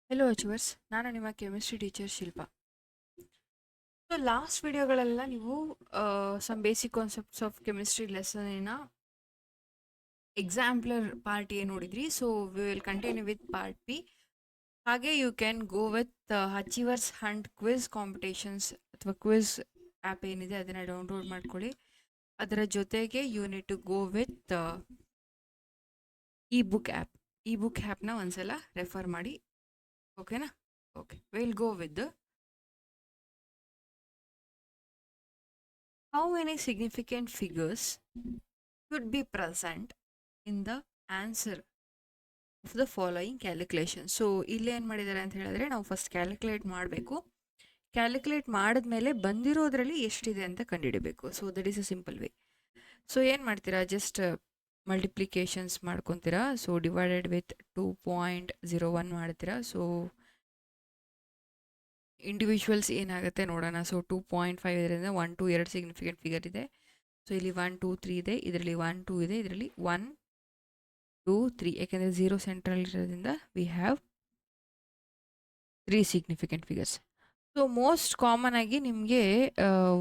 Hello achievers, ನಾನು ನಿಮ್ಮ chemistry teacher Shilpa. So last ವಿಡಿಯೋಗಳೆಲ್ಲ ನೀವು some basic concepts of chemistry ಲೆಸನಿನ ಎಕ್ಸಾಂಪ್ಲರ್ ಪಾರ್ಟ್ ಏನು ನೋಡಿದ್ರಿ. So we will continue with part B. ಹಾಗೆ you can go with achievers hunt quiz competitions ಅಥವಾ quiz app ಏನಿದೆ ಅದನ್ನು ಡೌನ್ಲೋಡ್ ಮಾಡ್ಕೊಳ್ಳಿ. ಅದರ ಜೊತೆಗೆ you need to go with e book ಆ್ಯಪ್ನ ಒಂದ್ಸಲ ರೆಫರ್ ಮಾಡಿ. ಓಕೆನಾ? Okay, will go with how many significant figures should be present in the answer of the following calculation. So ಇಲ್ಲಿ ಏನು ಮಾಡಿದ್ದಾರೆ ಅಂತ ಹೇಳಿದ್ರೆ, ನಾವು ಫಸ್ಟ್ ಕ್ಯಾಲ್ಕುಲೇಟ್ ಮಾಡಬೇಕು. ಕ್ಯಾಲ್ಕುಲೇಟ್ ಮಾಡಿದ್ಮೇಲೆ ಬಂದಿರೋದ್ರಲ್ಲಿ ಎಷ್ಟಿದೆ ಅಂತ ಕಂಡುಹಿಡಬೇಕು. So that is a simple way. So ಏನು ಮಾಡ್ತೀರಾ, ಜಸ್ಟ್ ಮಲ್ಟಿಪ್ಲಿಕೇಶನ್ಸ್ ಮಾಡ್ಕೊತೀರಾ. ಸೊ ಡಿವೈಡೆಡ್ ವಿತ್ 2.01 ಮಾಡ್ತೀರಾ. ಸೊ ಇಂಡಿವಿಜುವಲ್ಸ್ ಏನಾಗುತ್ತೆ ನೋಡೋಣ. ಸೊ 2.5 ಇದರಿಂದ 1 2 ಎರಡು ಸಿಗ್ನಿಫಿಕೆಂಟ್ ಫಿಗರ್ ಇದೆ. ಸೊ ಇಲ್ಲಿ 1 2 3 ಇದೆ, ಇದರಲ್ಲಿ 1 2 ಇದೆ, ಇದರಲ್ಲಿ 1 2 3. ಯಾಕೆಂದರೆ 0 ಸೆಂಟ್ರಲ್ ಇರೋದ್ರಿಂದ we have 3 significant figures. So most common ಆಗಿ ನಿಮಗೆ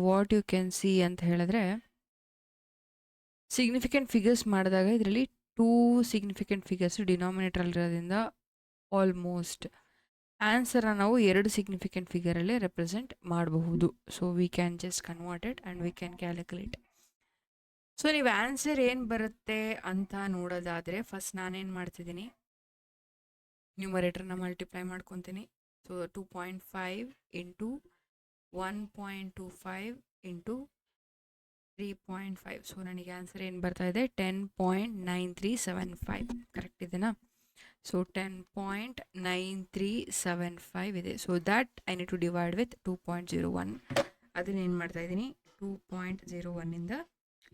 ವಾಟ್ ಯು ಕ್ಯಾನ್ ಸಿ ಅಂತ ಹೇಳಿದ್ರೆ, ಸಿಗ್ನಿಫಿಕೆಂಟ್ ಫಿಗರ್ಸ್ ಮಾಡಿದಾಗ ಇದರಲ್ಲಿ 2 ಸಿಗ್ನಿಫಿಕೆಂಟ್ ಫಿಗರ್ಸ್ ಡಿನಾಮಿನೇಟರಲ್ಲಿರೋದ್ರಿಂದ ಆಲ್ಮೋಸ್ಟ್ ಆನ್ಸರ್ನ ನಾವು 2 ಸಿಗ್ನಿಫಿಕೆಂಟ್ ಫಿಗರಲ್ಲಿ ರೆಪ್ರೆಸೆಂಟ್ ಮಾಡಬಹುದು. So we can just convert it and we can calculate. So ನೀವು ಆನ್ಸರ್ ಏನು ಬರುತ್ತೆ ಅಂತ ನೋಡೋದಾದರೆ, ಫಸ್ಟ್ ನಾನೇನು ಮಾಡ್ತಿದ್ದೀನಿ, ನ್ಯೂಮರೇಟರ್ನ ಮಲ್ಟಿಪ್ಲೈ ಮಾಡ್ಕೊತೀನಿ. So 2.5 into 1.25 into 3.5. ಸೊ ನನಗೆ ಆನ್ಸರ್ ಏನು ಬರ್ತಾ ಇದೆ, 10.9375. ಕರೆಕ್ಟ್ ಇದೆನಾ? ಸೊ 10.9375 ಇದೆ. So that I need to divide with 2.01. ಅದನ್ನೇನು ಮಾಡ್ತಾ ಇದ್ದೀನಿ, 2.01ಇಂದ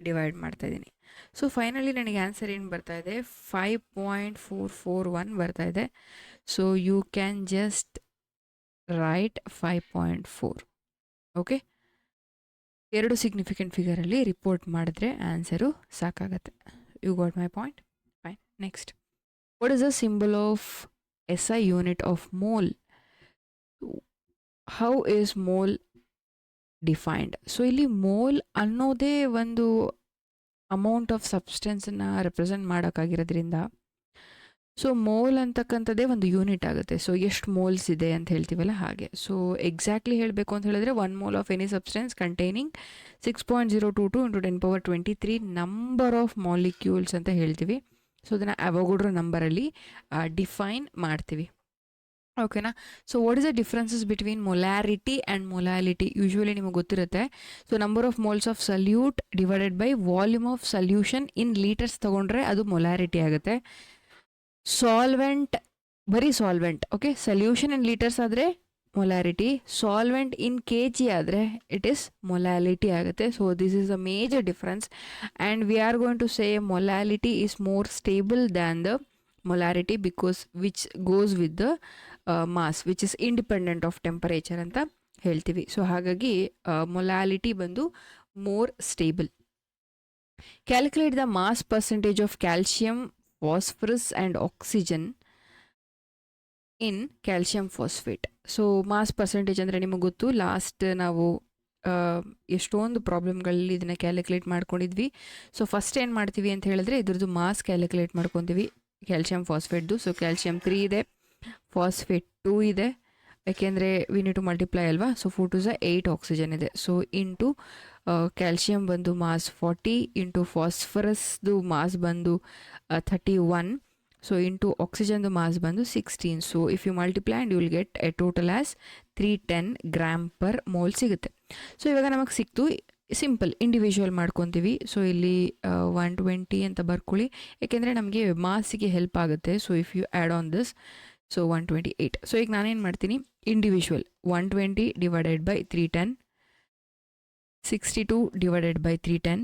ಡಿವೈಡ್ ಮಾಡ್ತಾ ಇದ್ದೀನಿ. ಸೊ ಫೈನಲಿ ನನಗೆ ಆನ್ಸರ್ ಏನು ಬರ್ತಾ ಇದೆ, 5.441 ಬರ್ತಾ ಇದೆ. So you can just write 5.4. Okay, 2 significant ಫಿಗರಲ್ಲಿ ರಿಪೋರ್ಟ್ ಮಾಡಿದ್ರೆ ಆನ್ಸರು ಸಾಕಾಗತ್ತೆ. You got my point? Fine. Next, what is the symbol of SI unit of mole? How is mole defined? So ಇಲ್ಲಿ ಮೋಲ್ ಅನ್ನೋದೇ ಒಂದು ಅಮೌಂಟ್ ಆಫ್ ಸಬ್ಸ್ಟೆನ್ಸನ್ನು represent ಮಾಡೋಕ್ಕಾಗಿರೋದ್ರಿಂದ, so mole ಅಂತಕ್ಕಂಥದ್ದೇ ಒಂದು ಯೂನಿಟ್ ಆಗುತ್ತೆ. ಸೊ ಎಷ್ಟು ಮೋಲ್ಸ್ ಇದೆ ಅಂತ ಹೇಳ್ತೀವಲ್ಲ ಹಾಗೆ. ಸೊ ಎಕ್ಸಾಕ್ಟ್ಲಿ ಹೇಳಬೇಕು ಅಂತ ಹೇಳಿದ್ರೆ, 1 mole of any substance containing 6.022 into 10^23 number of molecules ಅಂತ ಹೇಳ್ತೀವಿ. ಸೊ ಅದನ್ನು ಅವೋಗಡ್ರೋ ನಂಬರಲ್ಲಿ ಡಿಫೈನ್ ಮಾಡ್ತೀವಿ. ಓಕೆನಾ? So what is the differences between molarity and molality? Usually ನಿಮಗೆ ಗೊತ್ತಿರುತ್ತೆ. So number of moles of salute divided by volume of solution in litres ತೊಗೊಂಡ್ರೆ ಅದು molarity ಆಗುತ್ತೆ. ಸಾಲ್ವೆಂಟ್, ಬರೀ ಸಾಲ್ವೆಂಟ್, ಓಕೆ, ಸಲ್ಯೂಷನ್ ಇನ್ ಲೀಟರ್ಸ್ ಆದರೆ ಮೊಲಾರಿಟಿ, ಸಾಲ್ವೆಂಟ್ ಇನ್ kg ಆದರೆ it is molality ಆಗುತ್ತೆ. So this is a major difference and we are going to say molality is more stable than the molarity because which goes with the mass which is independent of temperature ಅಂತ ಹೇಳ್ತೀವಿ. So ಹಾಗಾಗಿ molality ಬಂದು more stable. Calculate the mass percentage of calcium, phosphorus and oxygen in calcium phosphate. So mass percentage ಅಂದರೆ ನಿಮಗೆ ಗೊತ್ತು, last ನಾವು ಎಷ್ಟೊಂದು ಪ್ರಾಬ್ಲಮ್ಗಳಲ್ಲಿ ಇದನ್ನು ಕ್ಯಾಲ್ಕುಲೇಟ್ ಮಾಡ್ಕೊಂಡಿದ್ವಿ. ಸೊ ಫಸ್ಟ್ ಏನು ಮಾಡ್ತೀವಿ ಅಂತ ಹೇಳಿದ್ರೆ, ಇದ್ರದ್ದು ಮಾಸ್ ಕ್ಯಾಲ್ಕುಲೇಟ್ ಮಾಡ್ಕೊತೀವಿ ಕ್ಯಾಲ್ಶಿಯಂ ಫಾಸ್ಫೇಟ್ದು. ಸೊ ಕ್ಯಾಲ್ಶಿಯಂ 3 ಇದೆ, ಫಾಸ್ಫೇಟ್ 2 ಇದೆ, ಯಾಕೆಂದರೆ ವಿ ನೀಡ್ ಟು ಮಲ್ಟಿಪ್ಲೈ ಅಲ್ವಾ. ಸೊ 4 2 8 ಆಕ್ಸಿಜನ್ ಇದೆ. ಸೊ ಇಂಟು ಕ್ಯಾಲ್ಶಿಯಂ ಬಂದು ಮಾಸ್ 40 ಇಂಟು ಫಾಸ್ಫರಸ್ದು ಮಾಸ್ ಬಂದು 31. ಸೊ ಇಂಟು ಆಕ್ಸಿಜನ್ದು ಮಾಸ್ ಬಂದು 16. So if you multiply and you will get a total as 310 gram per mole ಸಿಗುತ್ತೆ. ಸೊ ಇವಾಗ ನಮಗೆ ಸಿಕ್ತು. ಸಿಂಪಲ್ ಇಂಡಿವಿಜುವಲ್ ಮಾಡ್ಕೊತೀವಿ. ಸೊ ಇಲ್ಲಿ 120 ಅಂತ ಬರ್ಕೊಳ್ಳಿ, ಯಾಕೆಂದರೆ ನಮಗೆ ಮಾಸಿಗೆ ಹೆಲ್ಪ್ ಆಗುತ್ತೆ. So if you add on this, so 128. So ಈಗ ನಾನೇನು ಮಾಡ್ತೀನಿ, individual 120 divided by 310, 62 divided by 310,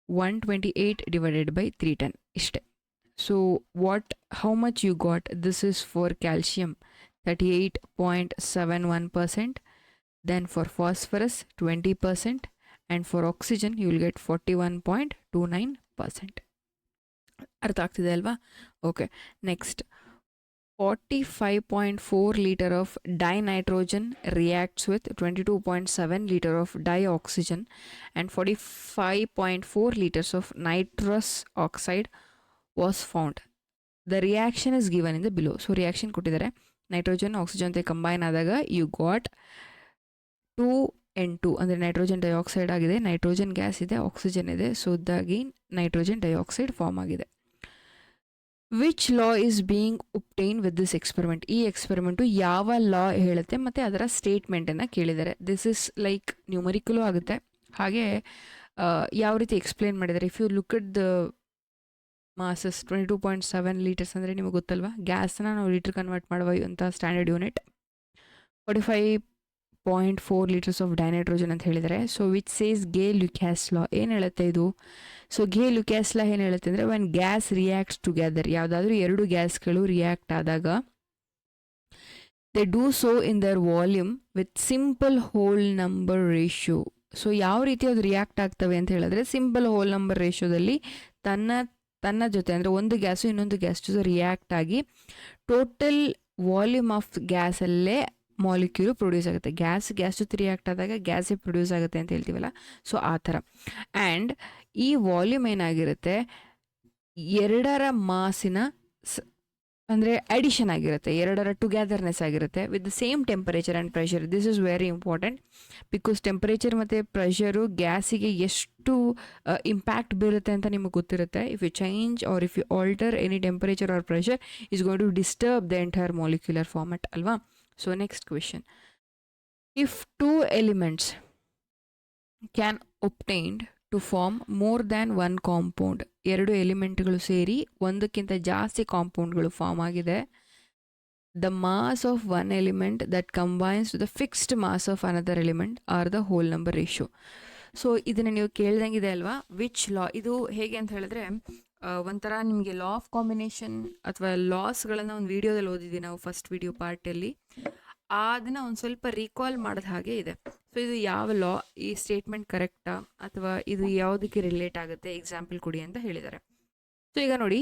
128 divided by 310 ಇಷ್ಟೇ. So how much you got? This is for calcium 38.71%, then for phosphorus 20%, and for oxygen you will get 41.29%. ಅರ್ಥ ಆಗ್ತಿದೆ ಅಲ್ವಾ? Okay, next, 45.4 liter of dinitrogen reacts with 22.7 liter of dioxygen and 45.4 liters of nitrous oxide was found. The reaction is given in the below. So reaction ಕೊಟ್ಟಿದ್ದಾರೆ, nitrogen oxygen ಜೊತೆ combine ಆದಾಗ you got 2N2 ಅಂದರೆ nitrogen dioxide ಆಗಿದೆ, nitrogen gas ಇದೆ, oxygen ಇದೆ, so ಇದಾಗಿ nitrogen dioxide form ಆಗಿದೆ. Which law is being obtain with this experiment? ಈ ಎಕ್ಸ್ಪೆರಿಮೆಂಟು ಯಾವ ಲಾ ಹೇಳುತ್ತೆ ಮತ್ತು ಅದರ ಸ್ಟೇಟ್ಮೆಂಟನ್ನು ಕೇಳಿದ್ದಾರೆ. ದಿಸ್ ಇಸ್ ಲೈಕ್ ನ್ಯೂಮರಿಕಲು ಆಗುತ್ತೆ, ಹಾಗೆ ಯಾವ ರೀತಿ ಎಕ್ಸ್ಪ್ಲೇನ್ ಮಾಡಿದ್ದಾರೆ. If you look at the masses 22.7 litres ಅಂದರೆ ನಿಮಗೆ ಗೊತ್ತಲ್ವಾ, ಗ್ಯಾಸನ್ನ ನಾವು ಲೀಟರ್ ಕನ್ವರ್ಟ್ ಮಾಡುವ ಅಂತ standard unit. 45.4 litres of dinitrogen ಅಂತ ಹೇಳಿದ್ದಾರೆ. ಸೊ ವಿಚ್ ಸೇಸ್ ಗೇ ಲುಕ್ಯಾಸ್ ಲಾ ಏನು ಹೇಳುತ್ತೆ ಇದು? ಸೊ ಗೇ ಲುಕ್ಯಾಸ್ ಲಾ ಏನು ಹೇಳುತ್ತೆ ಅಂದರೆ ವೆನ್ ಗ್ಯಾಸ್ ರಿಯಾಕ್ಟ್ಸ್ ಟುಗೆದರ್, ಯಾವುದಾದ್ರೂ ಎರಡು ಗ್ಯಾಸ್ಗಳು ರಿಯಾಕ್ಟ್ ಆದಾಗ they do so in their volume with simple whole number ratio. So ಯಾವ ರೀತಿ ಅದು ರಿಯಾಕ್ಟ್ ಆಗ್ತವೆ ಅಂತ ಹೇಳಿದ್ರೆ ಸಿಂಪಲ್ ಹೋಲ್ ನಂಬರ್ ರೇಷಿಯೋದಲ್ಲಿ ತನ್ನ ಜೊತೆ ಅಂದರೆ ಒಂದು ಗ್ಯಾಸು ಇನ್ನೊಂದು ಗ್ಯಾಸ್ ಜೊತೆ ರಿಯಾಕ್ಟ್ ಆಗಿ ಟೋಟಲ್ ವಾಲ್ಯೂಮ್ ಆಫ್ ಗ್ಯಾಸಲ್ಲೇ ಮಾಲಿಕ್ಯೂಲು ಪ್ರೊಡ್ಯೂಸ್ ಆಗುತ್ತೆ. ಗ್ಯಾಸ್ ಜೊತೆ ರಿಯಾಕ್ಟ್ ಆದಾಗ ಗ್ಯಾಸೇ ಪ್ರೊಡ್ಯೂಸ್ ಆಗುತ್ತೆ ಅಂತ ಹೇಳ್ತೀವಲ್ಲ, ಸೊ ಆ ಥರ. ಆ್ಯಂಡ್ ಈ ವಾಲ್ಯೂಮ್ ಏನಾಗಿರುತ್ತೆ, ಎರಡರ ಮಾಸಿನ ಅಂದರೆ ಅಡಿಷನ್ ಆಗಿರುತ್ತೆ, ಎರಡರ ಟುಗೆದರ್ನೆಸ್ ಆಗಿರುತ್ತೆ with the same temperature and pressure. This is very important because temperature ಮತ್ತು ಪ್ರೆಷರು ಗ್ಯಾಸಿಗೆ ಎಷ್ಟು ಇಂಪ್ಯಾಕ್ಟ್ ಬೀರುತ್ತೆ ಅಂತ ನಿಮಗೆ ಗೊತ್ತಿರುತ್ತೆ. If you change or if you alter any temperature or pressure is going to disturb the entire molecular format ಅಲ್ವಾ. So next question, if two elements can obtained to form more than one compound, ಎರಡು ಎಲಿಮೆಂಟ್ಗಳು ಸೇರಿ ಒಂದಕ್ಕಿಂತ ಜಾಸ್ತಿ ಕಾಂಪೌಂಡ್ಗಳು form ಆಗಿದೆ, the mass of one element that combines to the fixed mass of another element are the whole number ratio. So ಇದನ್ನು ನೀವು ಕೇಳ್ದಂಗಿದೆ ಅಲ್ವಾ, ವಿಚ್ ಲಾ? ಇದು ಹೇಗೆ ಅಂತ ಹೇಳಿದ್ರೆ ಒಂಥರ ನಿಮಗೆ ಲಾ ಆಫ್ ಕಾಂಬಿನೇಷನ್ ಅಥವಾ ಲಾಸ್ಗಳನ್ನು ಒಂದು ವೀಡಿಯೋದಲ್ಲಿ ಓದಿದ್ದೀವಿ ನಾವು ಫಸ್ಟ್ ವಿಡಿಯೋ ಪಾರ್ಟಲ್ಲಿ, ಅದನ್ನು ಒಂದು ಸ್ವಲ್ಪ ರೀಕಾಲ್ ಮಾಡಿದ ಹಾಗೆ ಇದೆ. ಸೊ ಇದು ಯಾವ ಲಾ, ಈ ಸ್ಟೇಟ್ಮೆಂಟ್ ಕರೆಕ್ಟಾ ಅಥವಾ ಇದು ಯಾವುದಕ್ಕೆ ರಿಲೇಟ್ ಆಗುತ್ತೆ, ಎಕ್ಸಾಂಪಲ್ ಕೊಡಿ ಅಂತ ಹೇಳಿದ್ದಾರೆ. ಸೊ ಈಗ ನೋಡಿ,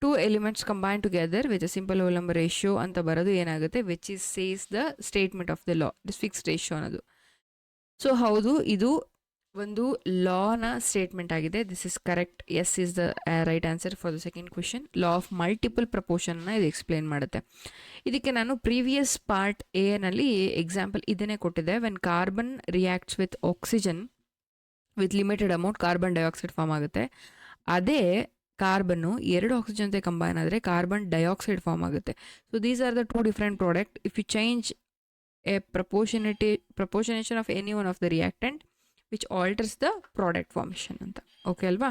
two elements combine together with a simple whole number ratio ಅಂತ ಬರೋದು ಏನಾಗುತ್ತೆ, which is says the statement of the law, this fixed ratio ಅನ್ನೋದು. ಸೊ ಹೌದು, ಇದು ಒಂದು ಲಾನ ಸ್ಟೇಟ್ಮೆಂಟ್ ಆಗಿದೆ. This is correct, yes is the right answer for the second question. Law of multiple ಪ್ರಪೋರ್ಷನ್ನ ಇದು ಎಕ್ಸ್ಪ್ಲೇನ್ ಮಾಡುತ್ತೆ. ಇದಕ್ಕೆ ನಾನು ಪ್ರೀವಿಯಸ್ ಪಾರ್ಟ್ ಎನಲ್ಲಿ ಎಕ್ಸಾಂಪಲ್ ಇದನ್ನೇ ಕೊಟ್ಟಿದ್ದೆ. When carbon reacts with oxygen with limited amount carbon dioxide form ಆಗುತ್ತೆ. ಅದೇ ಕಾರ್ಬನ್ನು ಎರಡು ಆಕ್ಸಿಜನ್ ಜೊತೆ ಕಂಬೈನ್ ಆದರೆ ಕಾರ್ಬನ್ ಡೈಆಕ್ಸೈಡ್ ಫಾರ್ಮ್ ಆಗುತ್ತೆ. So these are the two different product. If you change a proportionation of any one of the reactant which alters the product formation ಅಂತ. Okay ಅಲ್ವಾ?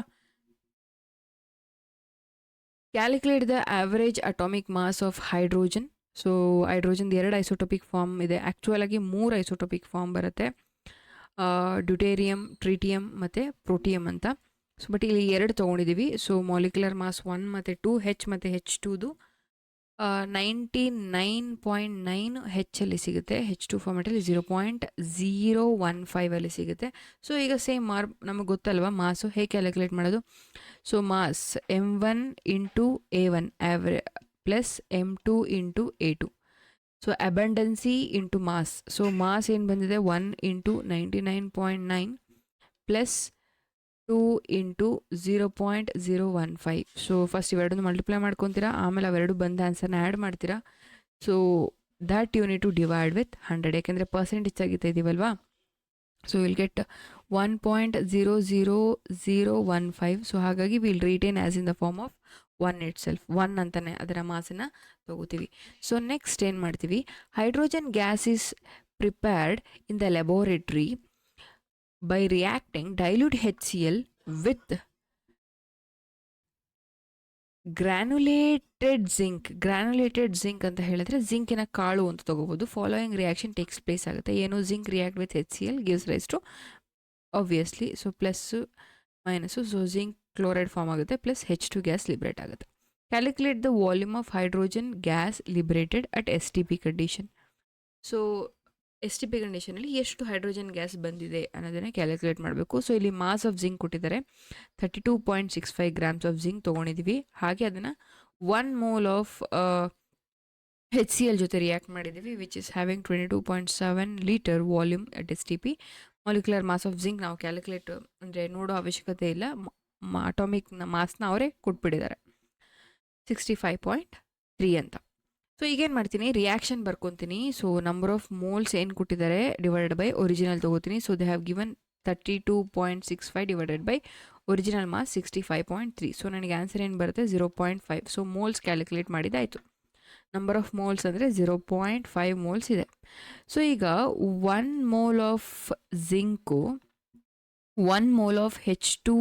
Calculate the average atomic mass of hydrogen. So hydrogen ಎರಡು isotopic form ಇದೆ, actual ಆಗಿ 3 ಐಸೋಟೋಪಿಕ್ form ಬರುತ್ತೆ, ಡ್ಯೂಟೇರಿಯಮ್, tritium ಮತ್ತು ಪ್ರೋಟಿಯಮ್ ಅಂತ. So but ಇಲ್ಲಿ 2 ತೊಗೊಂಡಿದ್ದೀವಿ. ಸೊ ಮಾಲಿಕ್ಯುಲರ್ ಮಾಸ್ 1 ಮತ್ತು 2, H ಮತ್ತು H2ದು 99.9 ಹೆಚ್ಚಲ್ಲಿ ಸಿಗುತ್ತೆ, H2 ಫಾರ್ಮೆಟಲ್ಲಿ 0.015 ಅಲ್ಲಿ ಸಿಗುತ್ತೆ. ಸೊ ಈಗ ಸೇಮ್ ನಮಗೆ ಗೊತ್ತಲ್ವಾ ಮಾಸು ಹೇಗೆ ಕ್ಯಾಲ್ಕುಲೇಟ್ ಮಾಡೋದು. So mass M1 into A1 plus M2 into A2. So abundance into mass. So mass ಏನು ಬಂದಿದೆ 1 into 99.9 plus 2 into 0.015. So first ಇವೆರಡನ್ನು ಮಲ್ಟಿಪ್ಲೈ ಮಾಡ್ಕೊತೀರಾ, ಆಮೇಲೆ ಅವೆರಡು ಬಂದ ಆನ್ಸರ್ನ ಆ್ಯಡ್ ಮಾಡ್ತೀರಾ. So that you need to divide with 100, ಯಾಕೆಂದರೆ ಪರ್ಸೆಂಟೇಜ್ ಆಗಿತ್ತಾ ಇದ್ದೀವಲ್ವಾ. So will get 1.00015. ಸೊ ಹಾಗಾಗಿ will retain as in the form of 1 itself, 1 ಅಂತಲೇ ಅದರ ಮಾಸನ್ನು ತಗೋತೀವಿ. ಸೊ ನೆಕ್ಸ್ಟ್ ಏನು ಮಾಡ್ತೀವಿ, hydrogen gas is prepared in the laboratory by reacting dilute HCl with granulated zinc ಅಂತ ಹೇಳಿದ್ರೆ ಜಿಂಕಿನ ಕಾಳು ಅಂತ ತಗೋಬೋದು. ಫಾಲೋಯಿಂಗ್ ರಿಯಾಕ್ಷನ್ ಟೇಕ್ಸ್ ಪ್ಲೇಸ್ ಆಗುತ್ತೆ. ಏನು, zinc react with HCl gives rise to obviously, so plus minus, so zinc chloride form ಆಗುತ್ತೆ plus H2 gas liberate ಆಗುತ್ತೆ. Calculate the volume of hydrogen gas liberated at STP condition. So STP ಕಂಡೀಷನಲ್ಲಿ ಎಷ್ಟು hydrogen gas ಬಂದಿದೆ ಅನ್ನೋದನ್ನು calculate ಮಾಡಬೇಕು. So ಇಲ್ಲಿ mass of zinc ಕೊಟ್ಟಿದ್ದಾರೆ, 32.65 grams of zinc ತೊಗೊಂಡಿದ್ದೀವಿ. ಹಾಗೆ ಅದನ್ನು 1 ಮೋಲ್ ಆಫ್ HCl ಜೊತೆ ರಿಯಾಕ್ಟ್ ಮಾಡಿದ್ದೀವಿ, which is having 22.7 litre volume at S T P. Molecular mass of zinc ನಾವು ಕ್ಯಾಲ್ಕುಲೇಟ್ ಅಂದರೆ ನೋಡೋ ಅವಶ್ಯಕತೆ ಇಲ್ಲ, ಅಟಾಮಿಕ್ ಮಾಸ್ನ ಅವರೇ ಕೊಟ್ಬಿಟ್ಟಿದ್ದಾರೆ 65.3 ಅಂತ. ಸೊ ಈಗೇನು ಮಾಡ್ತೀನಿ, ರಿಯಾಕ್ಷನ್ ಬರ್ಕೊತೀನಿ. ಸೊ ನಂಬರ್ ಆಫ್ ಮೋಲ್ಸ್ ಏನು ಕೊಟ್ಟಿದ್ದಾರೆ ಡಿವೈಡೆಡ್ ಬೈ ಒರಿಜಿನಲ್ ತೊಗೋತೀನಿ. So they have given 32.65 divided by original mass 65.3. So ನನಗೆ ಆನ್ಸರ್ ಏನು ಬರುತ್ತೆ 0.5. ಸೊ ಮೋಲ್ಸ್ ಕ್ಯಾಲ್ಕುಲೇಟ್ ಮಾಡಿದ್ದಾಯಿತು. ನಂಬರ್ ಆಫ್ ಮೋಲ್ಸ್ ಅಂದರೆ 0.5 ಮೋಲ್ಸ್ ಇದೆ. ಸೊ ಈಗ 1 mole of zinc 1 mole of H2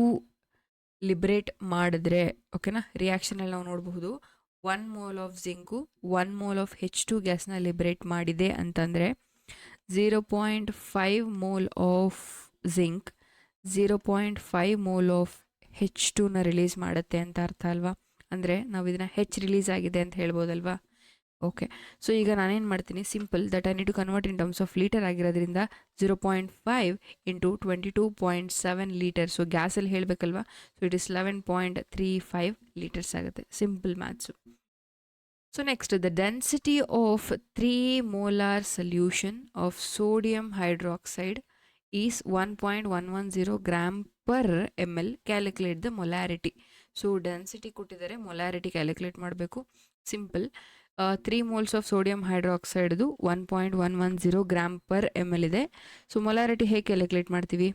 liberate ಮಾಡಿದ್ರೆ, ಓಕೆನಾ, ರಿಯಾಕ್ಷನಲ್ಲಿ ನಾವು ನೋಡಬಹುದು 1 mole of zinc 1 mole of H2 ಗ್ಯಾಸ್ನ ಲಿಬ್ರೇಟ್ ಮಾಡಿದೆ ಅಂತಂದರೆ 0.5 mole of zinc 0.5 mole of H2ನ ರಿಲೀಸ್ ಮಾಡುತ್ತೆ ಅಂತ ಅರ್ಥ ಅಲ್ವಾ. ಅಂದರೆ ನಾವು ಇದನ್ನು ರಿಲೀಸ್ ಆಗಿದೆ ಅಂತ ಹೇಳ್ಬೋದಲ್ವಾ. ಓಕೆ, ಸೊ ಈಗ ನಾನೇನು ಮಾಡ್ತೀನಿ, simple that I need to convert in terms of litre ಆಗಿರೋದ್ರಿಂದ 0.5 ಇಂಟು 22.7 ಲೀಟರ್. ಸೊ ಗ್ಯಾಸಲ್ಲಿ ಹೇಳಬೇಕಲ್ವಾ, ಸೊ ಇಟ್ ಇಸ್ 11.35 ಲೀಟರ್ಸ್ ಆಗುತ್ತೆ. Simple maths. So next, the density of 3 molar solution of sodium hydroxide is 1.110 gram per ml. Calculate the molarity. So density ಕೊಟ್ಟಿದ್ದಾರೆ, molarity calculate ಮಾಡಬೇಕು. Simple, 3 moles of sodium ಹೈಡ್ರಾಕ್ಸೈಡ್ದು 1.110 gram per ml ಇದೆ. So molarity ಹೇಗೆ calculate ಮಾಡ್ತೀವಿ,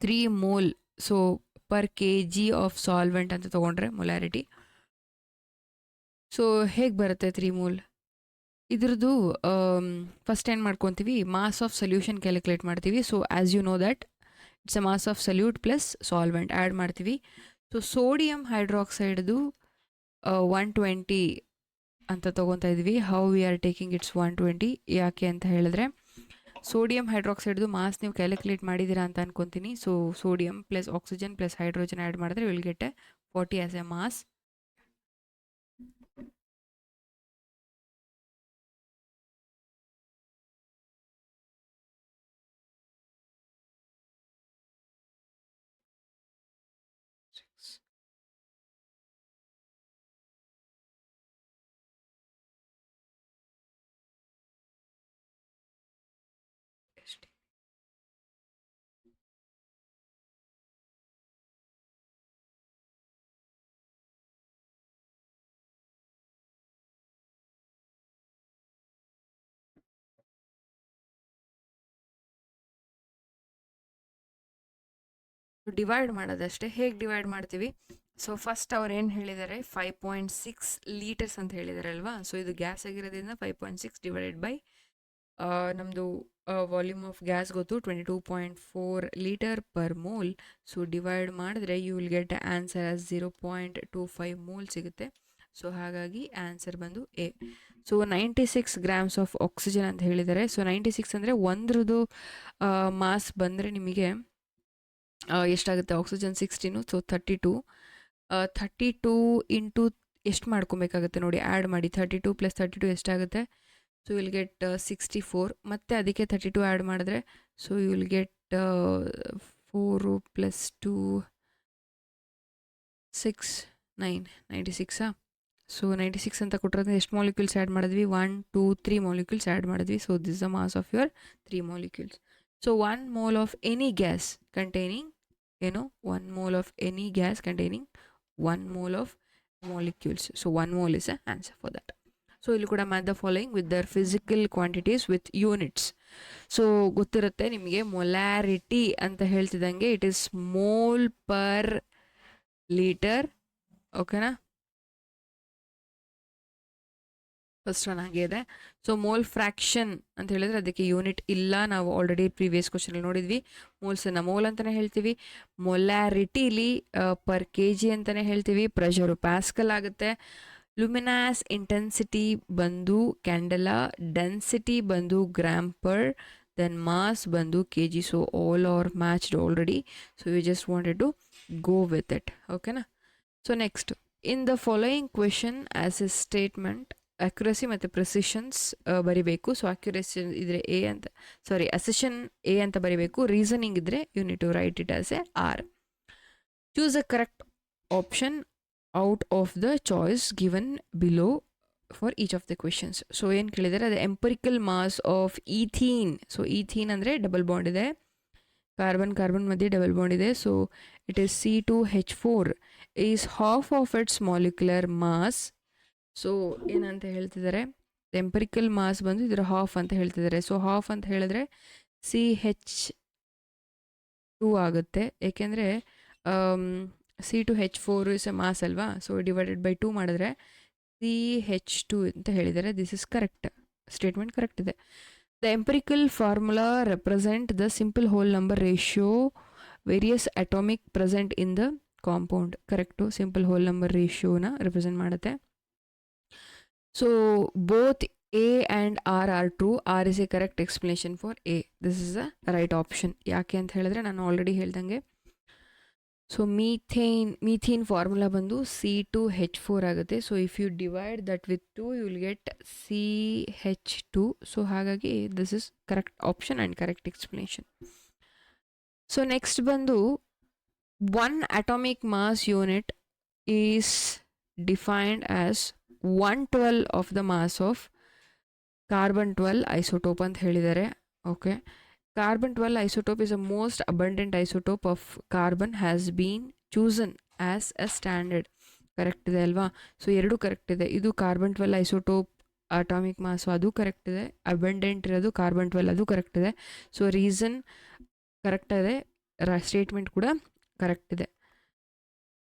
3 mole so per kg of solvent ಅಂತ ತೊಗೊಂಡ್ರೆ molarity. So ಹೇಗೆ ಬರುತ್ತೆ 3 mole? ಇದ್ರದ್ದು ಫಸ್ಟ್ ಏನು ಮಾಡ್ಕೊತೀವಿ, ಮಾಸ್ ಆಫ್ ಸೊಲ್ಯೂಷನ್ ಕ್ಯಾಲ್ಕುಲೇಟ್ ಮಾಡ್ತೀವಿ. So as you know that it's a mass of solute plus solvent add ಮಾಡ್ತೀವಿ. ಸೊ ಸೋಡಿಯಂ ಹೈಡ್ರಾಕ್ಸೈಡ್ದು 120 ಅಂತ ತೊಗೊತಾ ಇದ್ವಿ. How we are taking it's 120 ಯಾಕೆ ಅಂತ ಹೇಳಿದ್ರೆ, ಸೋಡಿಯಂ ಹೈಡ್ರಾಕ್ಸೈಡ್ದು ಮಾಸ್ ನೀವು ಕ್ಯಾಲ್ಕುಲೇಟ್ ಮಾಡಿದ್ದೀರಾ ಅಂತ ಅನ್ಕೊತೀನಿ. So sodium plus oxygen plus hydrogen add ಮಾಡಿದ್ರೆ will get 40 as a mass. Divide ಮಾಡೋದಷ್ಟೇ. ಹೇಗೆ ಡಿವೈಡ್ ಮಾಡ್ತೀವಿ, ಸೊ ಫಸ್ಟ್ ಅವ್ರು ಏನು ಹೇಳಿದ್ದಾರೆ 5.6 ಲೀಟರ್ಸ್ ಅಂತ ಹೇಳಿದ್ದಾರೆ ಅಲ್ವಾ. ಸೊ ಇದು ಗ್ಯಾಸ್ ಆಗಿರೋದ್ರಿಂದ 5.6 ಡಿವೈಡೆಡ್ ಬೈ ನಮ್ಮದು ವಾಲ್ಯೂಮ್ ಆಫ್ ಗ್ಯಾಸ್ ಗೊತ್ತು 22.4 litre per mole. So divide ಮಾಡಿದ್ರೆ you will get answer as 0.25 mole ಸಿಗುತ್ತೆ. ಸೊ ಹಾಗಾಗಿ ಆನ್ಸರ್ ಬಂದು A. So 96 grams of oxygen ಅಂತ ಹೇಳಿದ್ದಾರೆ. ಸೊ 96 ಅಂದರೆ ಒಂದ್ರದ್ದು ಮಾಸ್ ಬಂದರೆ ನಿಮಗೆ ಎಷ್ಟಾಗುತ್ತೆ, ಆಕ್ಸಿಜನ್ 16, ಸೊ 32 ಇಂಟು ಎಷ್ಟು ಮಾಡ್ಕೊಬೇಕಾಗುತ್ತೆ ನೋಡಿ, ಆ್ಯಡ್ ಮಾಡಿ 32 + 32 ಎಷ್ಟಾಗುತ್ತೆ. ಸೊ ವಿಲ್ ಗೆಟ್ 64, ಮತ್ತು ಅದಕ್ಕೆ 32 ಆ್ಯಡ್ ಮಾಡಿದ್ರೆ so you will get 4 + 2 6 9 96. So 96 ಅಂತ ಕೊಟ್ಟಿರೋದು ಎಷ್ಟು ಮಾಲಿಕ್ಯೂಲ್ಸ್ ಆ್ಯಡ್ ಮಾಡಿದ್ವಿ, 1 2 3 ಮಾಲಿಕ್ಯೂಲ್ಸ್ ಆ್ಯಡ್ ಮಾಡಿದ್ವಿ. So this the mass of your 3 molecules. So 1 mole of any gas containing 1 mole of any gas containing 1 mole of molecules. So 1 mole is the answer for that. So ಇಲ್ಲಿ ಕೂಡ match the following with their physical quantities with units. So ಗೊತ್ತಿರುತ್ತೆ ನಿಮಗೆ, molarity ಅಂತ ಹೇಳ್ತಿದ್ದಂಗೆ it is mole per litre. ಓಕೆನಾ, first one ಹಾಗೆ ಇದೆ. So mole fraction ಅಂತ ಹೇಳಿದ್ರೆ ಅದಕ್ಕೆ ಯೂನಿಟ್ ಇಲ್ಲ, ನಾವು ಆಲ್ರೆಡಿ ಪ್ರೀವಿಯಸ್ ಕ್ವಶನಲ್ಲಿ ನೋಡಿದ್ವಿ. ಮೋಲ್ಸನ್ನು ಮೋಲ್ ಅಂತಲೇ ಹೇಳ್ತೀವಿ, ಮೊಲಾರಿಟಿಲಿ ಪರ್ kg ಅಂತಲೇ ಹೇಳ್ತೀವಿ. ಪ್ರೆಷರು ಪ್ಯಾಸ್ಕಲ್ ಆಗುತ್ತೆ. ಲುಮಿನಾಸ್ ಇಂಟೆನ್ಸಿಟಿ ಬಂದು ಕ್ಯಾಂಡಲಾ, ಡೆನ್ಸಿಟಿ ಬಂದು ಗ್ರಾಮ್ ಪರ್, ದೆನ್ ಮಾಸ್ ಬಂದು kg. So all are matched already. So you just wanted to go with it. ಓಕೆನಾ. So next, in the following question as a statement accuracy ಮತ್ತು precisions ಬರಿಬೇಕು. So accuracy ಇದ್ರೆ A ಅಂತ, ಅಸೆಷನ್ A ಅಂತ ಬರಿಬೇಕು. Reasoning ಇದ್ರೆ you need to write it as A R. Choose a correct option out of the choice given below for each of the questions. So ಏನು ಕೇಳಿದರೆ ಅದು empirical mass of ethene. So ethene ಅಂದರೆ double bond ಇದೆ, carbon ಮಧ್ಯೆ double bond ಇದೆ. So it is C2H4 is half of its molecular mass. So ಏನಂತ ಹೇಳ್ತಿದ್ದಾರೆ, empirical mass ಬಂದು ಇದರ ಹಾಫ್ ಅಂತ ಹೇಳ್ತಿದ್ದಾರೆ. ಸೊ ಹಾಫ್ ಅಂತ ಹೇಳಿದ್ರೆ CH2 ಆಗುತ್ತೆ, ಏಕೆಂದರೆ C2H4 ಇಸ್ ಎ ಮಾಸ್ ಅಲ್ವಾ. ಸೊ ಡಿವೈಡೆಡ್ ಬೈ 2 ಮಾಡಿದ್ರೆ CH2 ಅಂತ ಹೇಳಿದ್ದಾರೆ. This is correct, statement correct ಇದೆ. The empirical formula represent the simple whole number ratio various atomic present in the compound. Correct, simple whole number ರೇಷಿಯೋನ represent ಮಾಡುತ್ತೆ. So both A and R are true. R is a correct explanation for A. This is the right option. ಯಾಕೆ ಅಂತ ಹೇಳಿದ್ರೆ ನಾನು already ಹೇಳ್ದಂಗೆ, so methane formula ಬಂದು C2H4 ಆಗುತ್ತೆ. So if you divide that with 2 you will get CH2. So ಹಾಗಾಗಿ this is correct option and correct explanation. So next ಬಂದು 1 atomic mass unit is defined as 1/12 of the mass of carbon 12 isotope ಅಂತ ಹೇಳಿದ್ದಾರೆ. Okay, carbon 12 isotope is the most abundant isotope of carbon has been chosen as a standard. Correct ಇದೆ ಅಲ್ವಾ. So ಎರಡು correct ಇದೆ. ಇದು carbon 12 isotope atomic mass ಅದು correct ಇದೆ, abundant ಇರೋದು ಕಾರ್ಬನ್ 12 ಅದು ಕರೆಕ್ಟ್ ಇದೆ. ಸೊ ರೀಸನ್ ಕರೆಕ್ಟ್ ಇದೆ, ಸ್ಟೇಟ್ಮೆಂಟ್ ಕೂಡ ಕರೆಕ್ಟ್ ಇದೆ.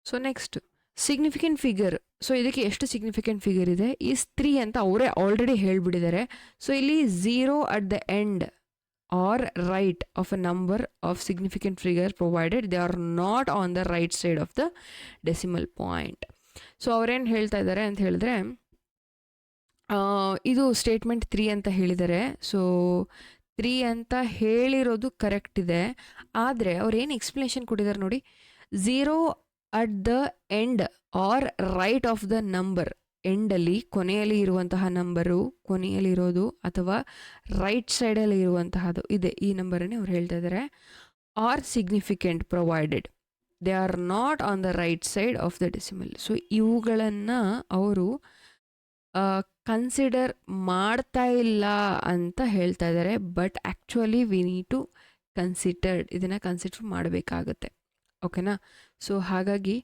So next significant figure. So ಇದಕ್ಕೆ ಎಷ್ಟು ಸಿಗ್ನಿಫಿಕೆಂಟ್ ಫಿಗರ್ ಇದೆ, ಈಸ್ 3 ಅಂತ ಅವರೇ ಆಲ್ರೆಡಿ ಹೇಳಿಬಿಟ್ಟಿದ್ದಾರೆ. ಸೊ ಇಲ್ಲಿ 0 at the end R right of a number of significant figure provided they are not on the right side of the decimal point. So ಅವರೇನು ಹೇಳ್ತಾ ಇದ್ದಾರೆ ಅಂತ ಹೇಳಿದ್ರೆ, ಇದು ಸ್ಟೇಟ್ಮೆಂಟ್ 3 ಅಂತ ಹೇಳಿದ್ದಾರೆ. ಸೊ 3 ಅಂತ ಹೇಳಿರೋದು ಕರೆಕ್ಟ್ ಇದೆ, ಆದರೆ ಅವ್ರೇನು ಎಕ್ಸ್ಪ್ಲನೇಷನ್ ಕೊಟ್ಟಿದ್ದಾರೆ ನೋಡಿ, 0 at the end R right of the number. ಎಂಡಲ್ಲಿ ಕೊನೆಯಲ್ಲಿ ಇರುವಂತಹ ನಂಬರು ಕೊನೆಯಲ್ಲಿರೋದು ಅಥವಾ ರೈಟ್ ಸೈಡಲ್ಲಿ ಇರುವಂತಹದ್ದು ಇದೆ, ಈ ನಂಬರನ್ನೇ ಅವ್ರು ಹೇಳ್ತಾ ಇದ್ದಾರೆ. Are significant provided they are not on the right side of the decimal. So ಇವುಗಳನ್ನು ಅವರು ಕನ್ಸಿಡರ್ ಮಾಡ್ತಾ ಇಲ್ಲ ಅಂತ ಹೇಳ್ತಾ ಇದ್ದಾರೆ. But actually we need to ಇದನ್ನು ಕನ್ಸಿಡರ್ ಮಾಡಬೇಕಾಗುತ್ತೆ. ಓಕೆನಾ. ಸೊ ಹಾಗಾಗಿ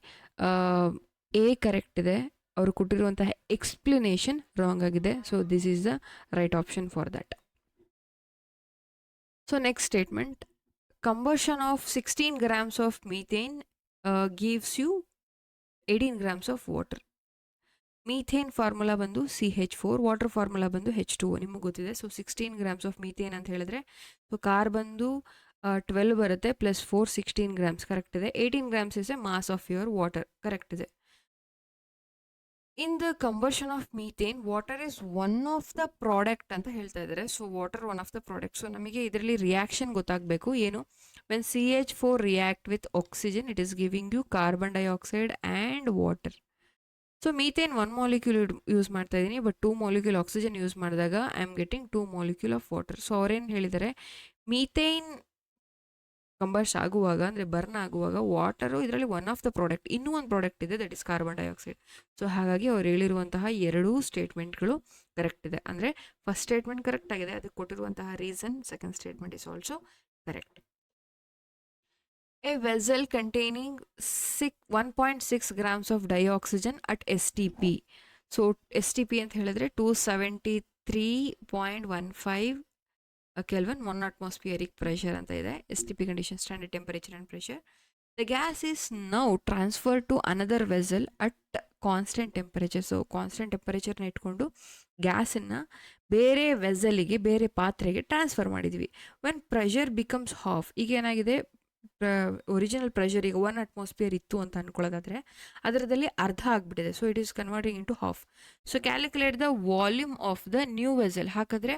ಎ ಕರೆಕ್ಟ್ ಇದೆ, ಅವರು ಕೊಟ್ಟಿರುವಂತಹ ಎಕ್ಸ್ಪ್ಲನೇಷನ್ ರಾಂಗ್ ಆಗಿದೆ. So this is the right option for that. So next statement, combustion of 16 grams of methane gives you 18 grams of water. Methane formula ಬಂದು CH4, water formula ಬಂದು H2O, ನಿಮಗೆ ಗೊತ್ತಿದೆ. So 16 grams of methane ಅಂತ ಹೇಳಿದ್ರೆ, so ಬಂದು 12 ಬರುತ್ತೆ, plus 4 16 grams correct ಇದೆ. 18 grams is a mass of your water correct ಇದೆ. In the combustion of methane water is one of the product ಅಂತ ಹೇಳ್ತಾ ಇದ್ದಾರೆ. So water one of the product. So ನಮಗೆ ಇದರಲ್ಲಿ ರಿಯಾಕ್ಷನ್ ಗೊತ್ತಾಗಬೇಕು ಏನು. When CH4 react with oxygen it is giving you carbon dioxide and water. So methane 1 molecule use ಮಾಡ್ತಾ ಇದ್ದೀನಿ, but 2 molecule oxygen use ಮಾಡಿದಾಗ I am getting 2 molecule of water. So ಅವ್ರೇನು ಹೇಳಿದ್ದಾರೆ, methane combust ಆಗುವಾಗ ಅಂದರೆ burn ಆಗುವಾಗ water ಇದರಲ್ಲಿ one of the product, ಇನ್ನೂ ಒಂದು ಪ್ರಾಡಕ್ಟ್ ಇದೆ, that is carbon dioxide. So ಹಾಗಾಗಿ ಅವ್ರು ಹೇಳಿರುವಂತಹ ಎರಡೂ ಸ್ಟೇಟ್ಮೆಂಟ್ಗಳು ಕರೆಕ್ಟ್ ಇದೆ. ಅಂದರೆ ಫಸ್ಟ್ ಸ್ಟೇಟ್ಮೆಂಟ್ ಕರೆಕ್ಟ್ ಆಗಿದೆ, ಅದಕ್ಕೆ ಕೊಟ್ಟಿರುವಂತಹ reason. Second statement is also correct. A vessel containing 1.6 grams of dioxygen at STP. So STP ಅಂತ ಹೇಳಿದ್ರೆ 273.15 Kelvin, 1 atmospheric pressure ಅಂತ ಇದೆ. STP condition, standard temperature and pressure. The gas is now transferred to another vessel at constant temperature. So constant ಟೆಂಪರೇಚರ್ನ ಇಟ್ಕೊಂಡು ಗ್ಯಾಸನ್ನು ಬೇರೆ ವೆಸಲಿಗೆ, ಬೇರೆ ಪಾತ್ರೆಗೆ ಟ್ರಾನ್ಸ್ಫರ್ ಮಾಡಿದ್ವಿ. ವೆನ್ ಪ್ರೆಷರ್ ಬಿಕಮ್ಸ್ ಹಾಫ್, ಈಗ ಏನಾಗಿದೆ, ಒರಿಜಿನಲ್ ಪ್ರೆಷರ್ ಈಗ 1 atmosphere ಇತ್ತು ಅಂತ ಅಂದ್ಕೊಳ್ಳೋದಾದರೆ ಅದರದಲ್ಲಿ ಅರ್ಧ ಆಗಿಬಿಟ್ಟಿದೆ. So it is converting into half. So calculate the volume of the new vessel. ಹಾಗಾದರೆ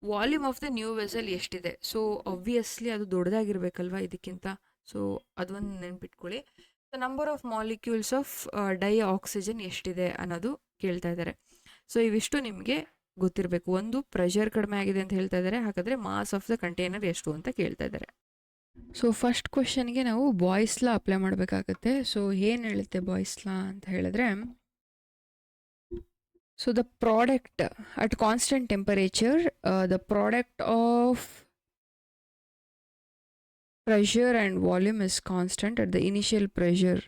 volume of the new vessel ಎಷ್ಟಿದೆ? ಸೊ ಆಬ್ವಿಯಸ್ಲಿ ಅದು ದೊಡ್ಡದಾಗಿರ್ಬೇಕಲ್ವ ಇದಕ್ಕಿಂತ. ಸೊ ಅದೊಂದು ನೆನ್ಪಿಟ್ಕೊಳ್ಳಿ. The number of molecules of dioxygen ಎಷ್ಟಿದೆ ಅನ್ನೋದು ಕೇಳ್ತಾ ಇದ್ದಾರೆ. ಸೊ ಇವಿಷ್ಟು ನಿಮಗೆ ಗೊತ್ತಿರಬೇಕು. ಒಂದು ಪ್ರೆಷರ್ ಕಡಿಮೆ ಆಗಿದೆ ಅಂತ ಹೇಳ್ತಾ ಇದ್ದಾರೆ, ಹಾಗಾದರೆ ಮಾಸ್ ಆಫ್ ದ ಕಂಟೈನರ್ ಎಷ್ಟು ಅಂತ ಕೇಳ್ತಾ ಇದ್ದಾರೆ. ಸೊ ಫಸ್ಟ್ ಕ್ವೆಶನ್ಗೆ ನಾವು ಬಾಯ್ಸ್ ಲಾ ಅಪ್ಲೈ ಮಾಡಬೇಕಾಗತ್ತೆ. ಸೊ ಏನು ಹೇಳುತ್ತೆ ಬಾಯ್ಸ್ ಲಾ ಅಂತ ಹೇಳಿದ್ರೆ, So the product at constant temperature, the product of pressure and volume is constant at the initial pressure.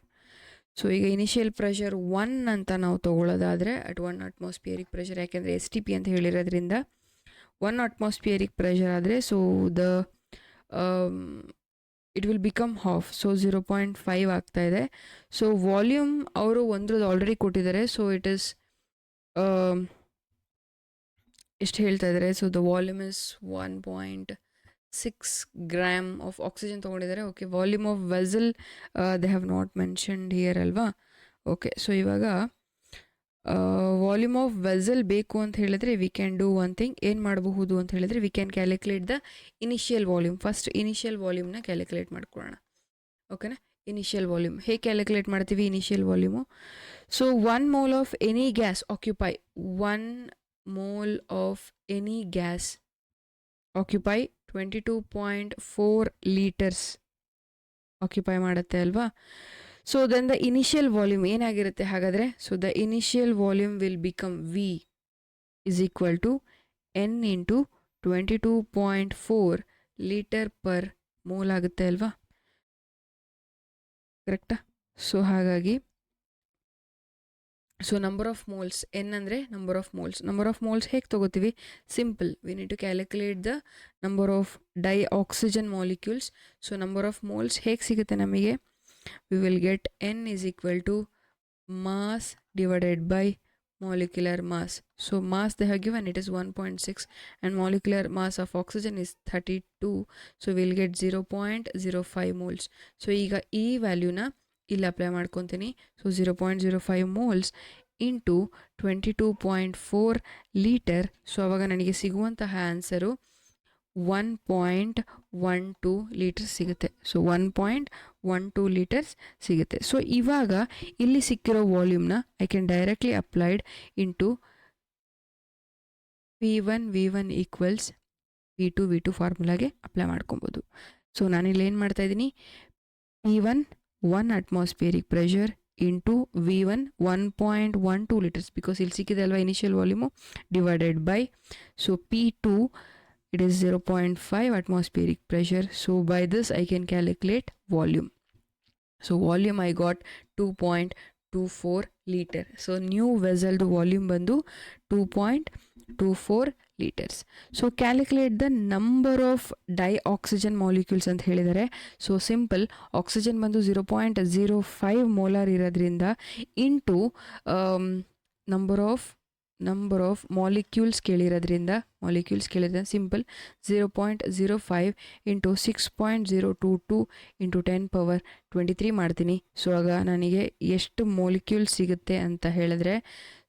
So ಈಗ ಇನಿಷಿಯಲ್ ಪ್ರೆಷರ್ 1 ಅಂತ ನಾವು ತೊಗೊಳ್ಳೋದಾದರೆ ಅಟ್ 1 ಅಟ್ಮಾಸ್ಫಿಯರಿಕ್ ಪ್ರೆಷರ್, ಯಾಕೆಂದರೆ ಎಸ್ ಟಿ ಪಿ ಅಂತ ಹೇಳಿರೋದ್ರಿಂದ 1 ಅಟ್ಮಾಸ್ಫಿಯರಿಕ್ ಪ್ರೆಷರ್ ಆದರೆ so the it will become half, so 0.5 ಆಗ್ತಾ ಇದೆ. ಸೊ ವಾಲ್ಯೂಮ್ ಅವರು ಒಂದ್ರದ್ದು ಆಲ್ರೆಡಿ ಕೊಟ್ಟಿದ್ದಾರೆ. ಸೊ ಇಟ್ ಇಸ್ ಎಷ್ಟು ಹೇಳ್ತಾ ಇದ್ದಾರೆ, so the volume is 1.6 gram of oxygen ತೊಗೊಂಡಿದ್ದಾರೆ. Okay, volume of vessel they have not mentioned here ಅಲ್ವಾ. ಓಕೆ, ಸೊ ಇವಾಗ ವಾಲ್ಯೂಮ್ ಆಫ್ ವೆಸಲ್ ಬೇಕು ಅಂತ ಹೇಳಿದ್ರೆ we can do one thing. ಏನು ಮಾಡಬಹುದು ಅಂತ ಹೇಳಿದ್ರೆ we can calculate the initial volume. First initial ವಾಲ್ಯೂಮ್ನ ಕ್ಯಾಲ್ಕುಲೇಟ್ ಮಾಡ್ಕೊಳ್ಳೋಣ. ಓಕೆನಾ, ಇನಿಷಿಯಲ್ ವಾಲ್ಯೂಮ್ ಹೇಗೆ ಕ್ಯಾಲ್ಕುಲೇಟ್ ಮಾಡ್ತೀವಿ? Initial volume, so 1 mole of any gas occupy 1 mole of any gas occupy 22.4 litres occupy ಮಾಡುತ್ತೆ ಅಲ್ವಾ. So then the initial volume ಏನಾಗಿರುತ್ತೆ ಹಾಗಾದರೆ? So the initial volume will become V is equal to n into 22.4 litre per mole ಆಗುತ್ತೆ ಅಲ್ವಾ, ಕರೆಕ್ಟಾ? So ಹಾಗಾಗಿ so number of moles, n ಅಂದರೆ number of moles. Number of moles ಹೇಗೆ ತೊಗೋತೀವಿ? Simple, we need to calculate the number of dioxygen molecules. So number of moles ಹೇಗೆ ಸಿಗುತ್ತೆ ನಮಗೆ? We will get n is equal to mass divided by molecular mass. So mass they have given, it is 1.6 and molecular mass of oxygen is 32. So we'll get 0.05 moles. So ಈಗ ಈ ವ್ಯಾಲ್ಯೂನ ಇಲ್ಲಿ apply ಮಾಡ್ಕೊತೀನಿ. So 0.05 moles into 22.4 litre. So ಅವಾಗ ನನಗೆ ಸಿಗುವಂತಹ answer 1.12 litres ಸಿಗುತ್ತೆ. So 1.12 litres ಸಿಗುತ್ತೆ. So ಇವಾಗ ಇಲ್ಲಿ ಸಿಕ್ಕಿರೋ ವಾಲ್ಯೂಮ್ನ I can directly applied into V1 equals V2 ಫಾರ್ಮುಲಾಗೆ ಅಪ್ಲೈ ಮಾಡ್ಕೊಬೋದು. ಸೊ ನಾನಿಲ್ಲಿ ಏನು ಮಾಡ್ತಾ ಇದ್ದೀನಿ? P1 1 atmospheric pressure into V1 1.12 litres, because ಇಲ್ಲಿ ಸಿಕ್ಕಿದೆ ಅಲ್ವಾ initial volume, divided by so P2 it is 0.5 atmospheric pressure. So by this I can calculate volume. So volume I got 2.24 liter. So new vessel the volume bandu 2.24 liters. So calculate the number of dioxygen molecules ಅಂತ ಹೇಳಿದರೆ. So simple, oxygen bandu 0.05 molar ಇರೋದ್ರಿಂದ into number of molecules ಕೇಳಿರೋದ್ರಿಂದ simple 0.05 into 6.022 into 10 power 23 ಮಾಡ್ತೀನಿ. So ಆಗ ನನಗೆ ಎಷ್ಟು molecules ಸಿಗುತ್ತೆ ಅಂತ ಹೇಳಿದ್ರೆ